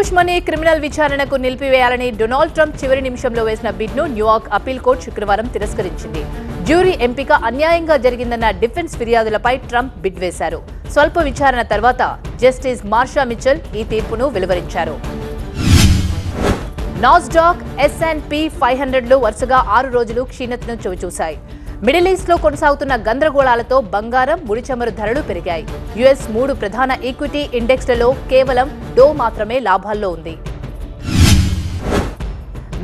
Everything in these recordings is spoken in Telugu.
హ్యూష్ మనీ క్రిమినల్ విచారణకు నిలిపివేయాలని డొనాల్డ్ ట్రంప్ చివరి నిమిషంలో వేసిన బిడ్ను న్యూయార్క్ అప్పీల్ కోర్టు శుక్రవారం తిరస్కరించింది. జ్యూరీ ఎంపిక అన్యాయంగా జరిగిందన్న డిఫెన్స్ ఫిర్యాదులపై ట్రంప్ బిడ్ వేశారు. స్వల్ప విచారణ తర్వాత జస్టిస్ మార్షా మిచెల్ ఈ తీర్పును వెలువరించారు. నాస్డాక్, S&P 500లు వరుసగా 6 రోజులు క్షీణతను చవిచూశాయి. మిడిల్ ఈస్ట్ లో కొనసాగుతున్న గందరగోళాలతో బంగారం, ముడి చమురు ధరలు పెరిగాయి. యుఎస్ 3 ప్రధాన ఈక్విటీ ఇండెక్స్లలో కేవలం డో మాత్రమే లాభాల్లో ఉంది.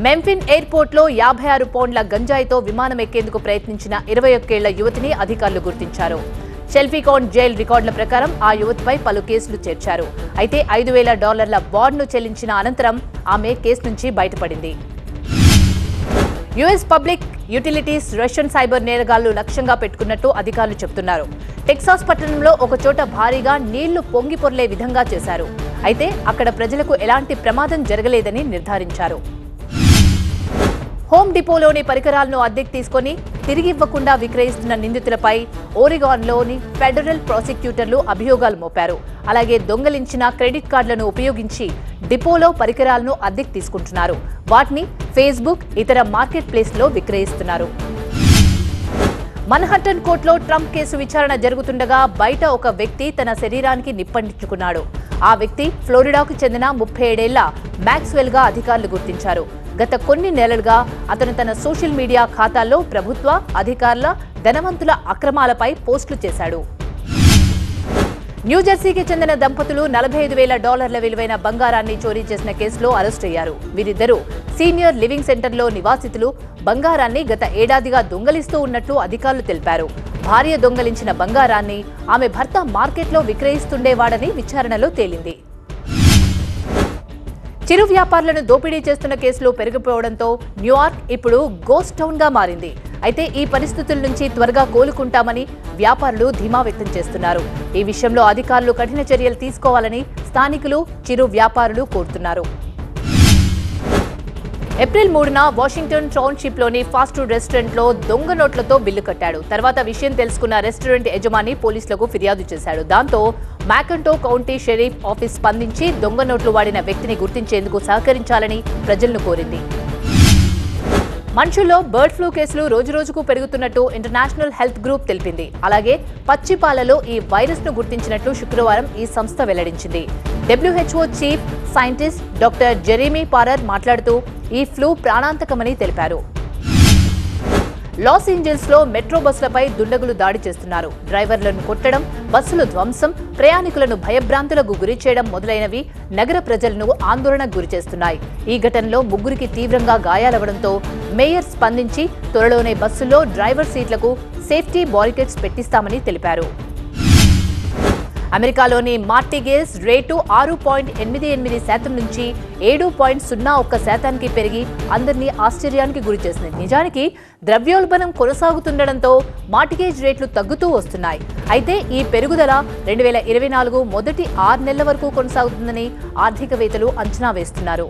మెంఫిస్ ఎయిర్పోర్ట్లో 56 పౌండ్ల గంజాయితో విమానం ఎక్కేందుకు ప్రయత్నించిన 21 ఏళ్ల యువతిని అధికారులు గుర్తించారు. షెల్ఫీకౌన్ జైల్ రికార్డుల ప్రకారం ఆ యువతిపై పలు కేసులు చేర్చారు. అయితే $5,000 బాండ్ను చెల్లించిన అనంతరం ఆమె కేసు నుంచి బయటపడింది. US public utilities Russian cyber నేరగాళ్లు లక్ష్యంగా పెట్టుకున్నట్టు అధికారులు చెబుతున్నారు. టెక్సాస్ పట్టణంలో ఒకచోట భారీగా నీళ్లు పొంగి పొర్లే విధంగా చేశారు. అయితే అక్కడ ప్రజలకు ఎలాంటి ప్రమాదం జరగలేదని నిర్ధారించారు. హోమ్ డిపోలోని పరికరాలను అద్దెకు తీసుకుని తిరిగివ్వకుండా విక్రయిస్తున్న నిందితులపై ఓరిగాన్లోని ఫెడరల్ ప్రాసిక్యూటర్లు అభియోగాలు మోపారు. అలాగే దొంగలించిన క్రెడిట్ కార్డులను ఉపయోగించి డిపోలో పరికరాలను అద్దెకు తీసుకుంటున్నారు. వాటిని ఫేస్బుక్, ఇతర మార్కెట్ ప్లేస్లో విక్రయిస్తున్నారు. మన్హట్టన్ కోర్టులో ట్రంప్ కేసు విచారణ జరుగుతుండగా బయట ఒక వ్యక్తి తన శరీరానికి నిప్పంటించుకున్నాడు. ఆ వ్యక్తి ఫ్లోరిడాకు చెందిన 37 ఏళ్ల మ్యాక్స్వెల్ గా అధికారులు గుర్తించారు. గత కొన్ని నెలలుగా అతను తన సోషల్ మీడియా ఖాతాల్లో ప్రభుత్వ, అధికారుల, ధనవంతుల అక్రమాలపై పోస్టులు చేశాడు. న్యూజెర్సీకి చెందిన దంపతులు $45,000 విలువైన బంగారాన్ని చోరీ చేసిన కేసులో అరెస్ట్ అయ్యారు. వీరిద్దరూ సీనియర్ లివింగ్ సెంటర్లో నివాసితులు. బంగారాన్ని గత ఏడాదిగా దొంగలిస్తూ ఉన్నట్లు అధికారులు తెలిపారు. భార్య దొంగలించిన బంగారాన్ని ఆమె భర్త మార్కెట్లో విక్రయిస్తుండేవాడని విచారణలో తేలింది. చిరు వ్యాపారులను దోపిడీ చేస్తున్న కేసులు పెరిగిపోవడంతో న్యూయార్క్ ఇప్పుడు గోస్ట్ టౌన్ గా మారింది. అయితే ఈ పరిస్థితుల నుంచి త్వరగా కోలుకుంటామని వ్యాపారులు ధీమా వ్యక్తం చేస్తున్నారు. ఈ విషయంలో అధికారులు కఠిన చర్యలు తీసుకోవాలని స్థానికులు, చిరు వ్యాపారులు కోరుతున్నారు. ఏప్రిల్ 3న వాషింగ్టన్ టౌన్షిప్లోని ఫాస్ట్ ఫుడ్ రెస్టారెంట్లో దొంగ నోట్లతో బిల్లు కట్టాడు. తర్వాత విషయం తెలుసుకున్న రెస్టారెంట్ యజమాని పోలీసులకు ఫిర్యాదు చేశాడు. దాంతో మ్యాకంటో కౌంటీ షెరీఫ్ ఆఫీస్ స్పందించి దొంగ నోట్లు వాడిన వ్యక్తిని గుర్తించేందుకు సహకరించాలని ప్రజలను కోరింది. మనుషుల్లో బర్డ్ ఫ్లూ కేసులు రోజురోజుకు పెరుగుతున్నట్టు ఇంటర్నేషనల్ హెల్త్ గ్రూప్ తెలిపింది. అలాగే పచ్చిపాలలో ఈ వైరస్ ను గుర్తించినట్లు శుక్రవారం ఈ సంస్థ వెల్లడించింది. WHO chief scientist doctor Jeremy Farrar మాట్లాడుతూ ఈ ఫ్లూ ప్రాణాంతకమని తెలిపారు. లాస్ ఏంజల్స్ లో మెట్రో బస్సులపై దుండగులు దాడి చేస్తున్నారు. డ్రైవర్లను కొట్టడం, బస్సులు ధ్వంసం, ప్రయాణికులను భయభ్రాంతులకు గురి చేయడం మొదలైనవి నగర ప్రజలను ఆందోళనకు గురిచేస్తున్నాయి. ఈ ఘటనలో 3కి తీవ్రంగా గాయాలవడంతో మేయర్ స్పందించి త్వరలోనే బస్సుల్లో డ్రైవర్ సీట్లకు సేఫ్టీ బారికేడ్స్ పెట్టిస్తామని తెలిపారు. అమెరికాలోని మార్టిగేజ్ రేటు 6.88% నుంచి 7.01% పెరిగి అందరినీ ఆశ్చర్యానికి గురిచేసింది. నిజానికి ద్రవ్యోల్బణం కొనసాగుతుండటంతో మార్టిగేజ్ రేట్లు తగ్గుతూ వస్తున్నాయి. అయితే ఈ పెరుగుదల 2024 మొదటి 6 నెలల వరకు కొనసాగుతుందని ఆర్థికవేత్తలు అంచనా వేస్తున్నారు.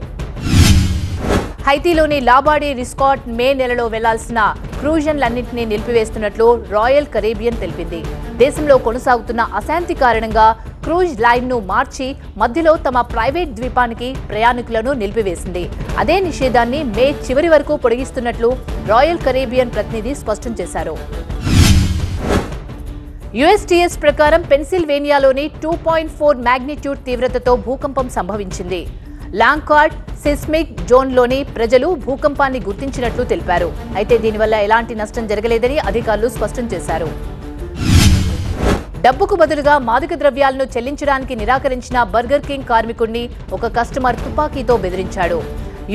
హైతీలోని లాబాడీ రిసార్ట్ మే నెలలో వెళ్లాల్సిన క్రూజన్లన్నింటినీ నిలిపివేస్తున్నట్లు రాయల్ కరేబియన్ తెలిపింది. దేశంలో కొనసాగుతున్న అశాంతి కారణంగా క్రూజ్ లైన్ ను మార్చి మధ్యలో తమ ప్రైవేట్ ద్వీపానికి ప్రయాణికులను నిలిపివేసింది. అదే నిషేధాన్ని మే చివరి వరకు పొడిగిస్తున్నట్లు రాయల్ కరేబియన్ ప్రతినిధి స్పష్టం చేశారు. USGS ప్రకారం పెన్సిల్వేనియాలోని 2.4 మాగ్నిట్యూడ్ తీవ్రతతో భూకంపం సంభవించింది. లాంకార్డ్ సిస్మిక్ జోన్లోని ప్రజలు భూకంపాన్ని గుర్తించినట్లు తెలిపారు. అయితే దీనివల్ల ఎలాంటి నష్టం జరగలేదని అధికారులు స్పష్టం చేశారు. డబ్బుకు బదులుగా మాదక ద్రవ్యాలను చెల్లించడానికి నిరాకరించిన బర్గర్ కింగ్ కార్మికుడిని ఒక కస్టమర్ తుపాకీతో బెదిరించాడు.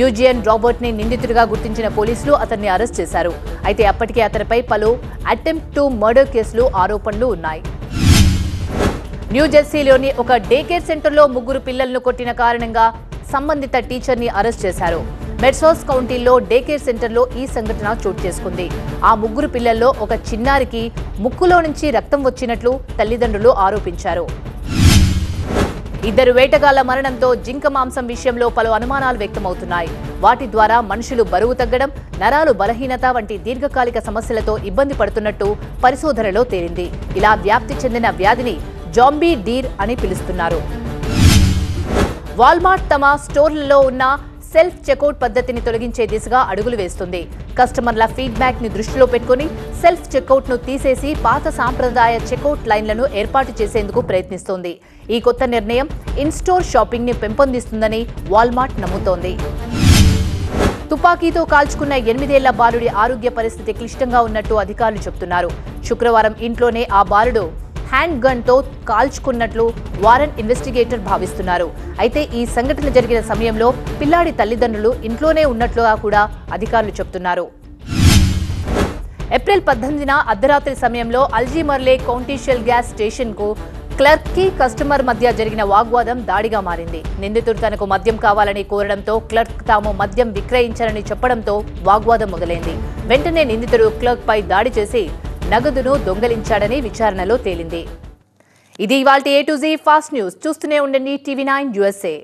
యూజియన్ రాబర్ట్ ని నిందితుడిగా గుర్తించిన పోలీసులు అతన్ని అరెస్ట్ చేశారు. అయితే అప్పటికే అతనిపై పలు అటెంప్ట్ టు మర్డర్ కేసులు, ఆరోపణలు ఉన్నాయి. న్యూజెర్సీలోని ఒక డే కేర్ సెంటర్లో 3 పిల్లలను కొట్టిన కారణంగా సంబంధిత టీచర్ని అరెస్ట్ చేశారు. మెడ్సాస్ కౌంటీలో డే కేర్ సెంటర్లో ఈ సంఘటన చోటు చేసుకుంది. ఆ 3 పిల్లల్లో ఒక చిన్నారికి ముక్కులో నుంచి రక్తం వచ్చినట్లు తల్లిదండ్రులు ఆరోపించారు. 2 వేటగాళ్ల మరణంతో జింక మాంసం విషయంలో పలు అనుమానాలు వ్యక్తమవుతున్నాయి. వాటి ద్వారా మనుషులు బరువు తగ్గడం, నరాలు బలహీనత వంటి దీర్ఘకాలిక సమస్యలతో ఇబ్బంది పడుతున్నట్టు పరిశోధనలో తేలింది. ఇలా వ్యాప్తి చెందిన వ్యాధిని జాంబీ డీర్ అని పిలుస్తున్నారు. వాల్మార్ట్ తమ స్టోర్లలో ఉన్న సెల్ఫ్ చెక్అవుట్ పద్ధతిని తొలగించే దిశగా అడుగులు వేస్తుంది. కస్టమర్ల ఫీడ్బ్యాక్ ని దృష్టిలో పెట్టుకుని సెల్ఫ్ చెక్అవుట్ ను తీసేసి పాత సాంప్రదాయ చెక్అవుట్ లైన్లను ఏర్పాటు చేసేందుకు ప్రయత్నిస్తోంది. ఈ కొత్త నిర్ణయం ఇన్ స్టోర్ షాపింగ్ ని పెంపొందిస్తుందని వాల్మార్ట్ నమ్ముతోంది. తుపాకీతో కాల్చుకున్న 8 ఏళ్ల బాలుడి ఆరోగ్య పరిస్థితి క్లిష్టంగా ఉన్నట్టు అధికారులు చెబుతున్నారు. శుక్రవారం ఇంట్లోనే ఆ బాలుడు హ్యాండ్ గన్ తో కాల్చుకున్నట్లు వారన్ ఇన్వెస్టిగేటర్ భావిస్తున్నారు. అయితే ఈ సంఘటన జరిగిన సమయంలో పిల్లాడి తల్లిదండ్రులు ఇంట్లోనే ఉన్నట్లుగా కూడా అధికారులు చెబుతున్నారు. ఏప్రిల్ 18న అర్ధరాత్రి సమయంలో అల్జీమర్లే కౌంటీషియల్ గ్యాస్ స్టేషన్ కు క్లర్క్ కి కస్టమర్ మధ్య జరిగిన వాగ్వాదం దాడిగా మారింది. నిందితుడు తనకు మద్యం కావాలని కోరడంతో క్లర్క్ తాము మద్యం విక్రయించాలని చెప్పడంతో వాగ్వాదం మొదలైంది. వెంటనే నిందితుడు క్లర్క్ పై దాడి చేసి నగదును దొంగలించాడని విచారణలో తేలింది. ఇది ఇవాల్టి A to Z fast news. చూస్తూనే ఉండండి TV9 USA.